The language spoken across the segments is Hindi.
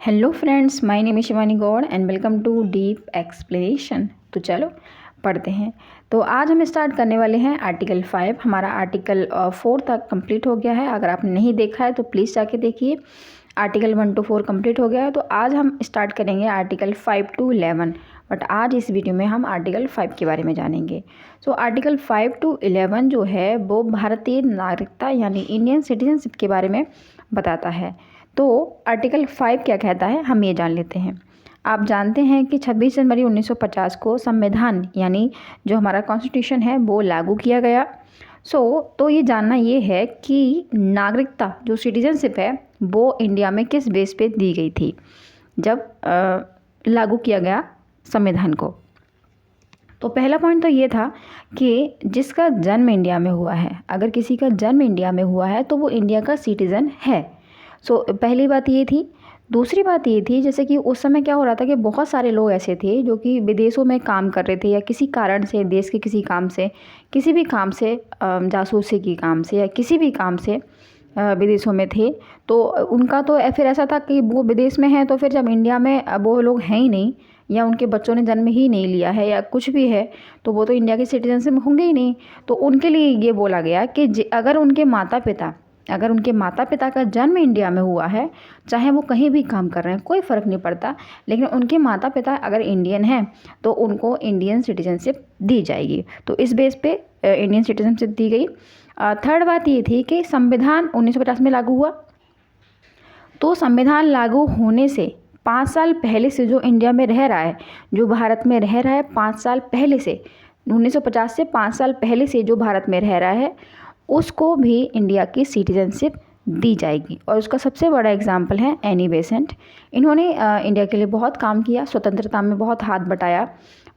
Hello friends, my name is Shivani Gaur and welcome to deep explanation. तो चलो पढ़ते हैं। तो आज हम स्टार्ट करने वाले हैं आर्टिकल 5। हमारा आर्टिकल 4 तक कंप्लीट हो गया है। अगर आपने नहीं देखा है तो प्लीज़ जाके देखिए। आर्टिकल 1 to 4 कंप्लीट हो गया है। तो आज हम स्टार्ट करेंगे आर्टिकल 5 to 11। बट आज इस वीडियो में हम आर्टिकल 5 के बारे में जानेंगे। सो आर्टिकल 5 to 11 जो है वो भारतीय नागरिकता यानी इंडियन सिटीजनशिप के बारे में बताता है। तो आर्टिकल 5 क्या कहता है हम ये जान लेते हैं। आप जानते हैं कि 26 जनवरी 1950 को संविधान यानी जो हमारा कॉन्स्टिट्यूशन है वो लागू किया गया। तो ये जानना ये है कि नागरिकता जो सिटीजनशिप है वो इंडिया में किस बेस पे दी गई थी जब लागू किया गया संविधान को। तो पहला पॉइंट तो ये था कि जिसका जन्म इंडिया में हुआ है, अगर किसी का जन्म इंडिया में हुआ है तो वो इंडिया का सिटीज़न है। पहली बात ये थी। दूसरी बात ये थी जैसे कि उस समय क्या हो रहा था कि बहुत सारे लोग ऐसे थे जो कि विदेशों में काम कर रहे थे या किसी कारण से देश के किसी काम से, किसी भी काम से, जासूसी की काम से या किसी भी काम से विदेशों में थे। तो उनका तो फिर ऐसा था कि वो विदेश में है तो फिर जब इंडिया में वो लोग हैं ही नहीं या उनके बच्चों ने जन्म ही नहीं लिया है या कुछ भी है तो वो तो इंडिया के सिटीजनशिप होंगे ही नहीं। तो उनके लिए ये बोला गया कि अगर उनके माता पिता का जन्म इंडिया में हुआ है, चाहे वो कहीं भी काम कर रहे हैं कोई फ़र्क नहीं पड़ता, लेकिन उनके माता पिता अगर इंडियन हैं तो उनको इंडियन सिटीजनशिप दी जाएगी। तो इस बेस पे इंडियन सिटीजनशिप दी गई। थर्ड बात ये थी कि संविधान 1950 में लागू हुआ। तो संविधान लागू होने से 5 साल पहले से जो इंडिया में रह रहा है, जो भारत में रह रहा है 5 साल पहले से, 1950 से 5 साल पहले से जो भारत में रह रहा है उसको भी इंडिया की सिटीजनशिप दी जाएगी। और उसका सबसे बड़ा एग्जाम्पल है एनी बेसेंट। इन्होंने इंडिया के लिए बहुत काम किया, स्वतंत्रता में बहुत हाथ बटाया,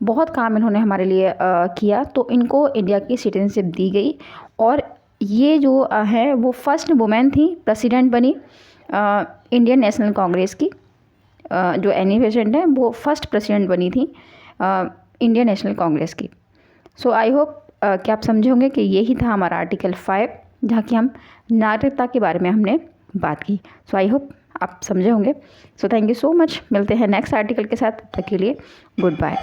बहुत काम इन्होंने हमारे लिए किया। तो इनको इंडिया की सिटीजनशिप दी गई। और ये जो है वो फर्स्ट वुमेन थी प्रेसिडेंट बनी इंडियन नेशनल कांग्रेस की। जो एनी बेसेंट है वो फर्स्ट प्रेसिडेंट बनी थी इंडियन नेशनल कांग्रेस की। सो आई होप कि आप समझे होंगे कि यही था हमारा आर्टिकल 5 जहाँ की हम नागरिकता के बारे में हमने बात की। सो आई होप आप समझे होंगे। So thank you so much. मिलते हैं नेक्स्ट आर्टिकल के साथ। तब तक के लिए गुड बाय।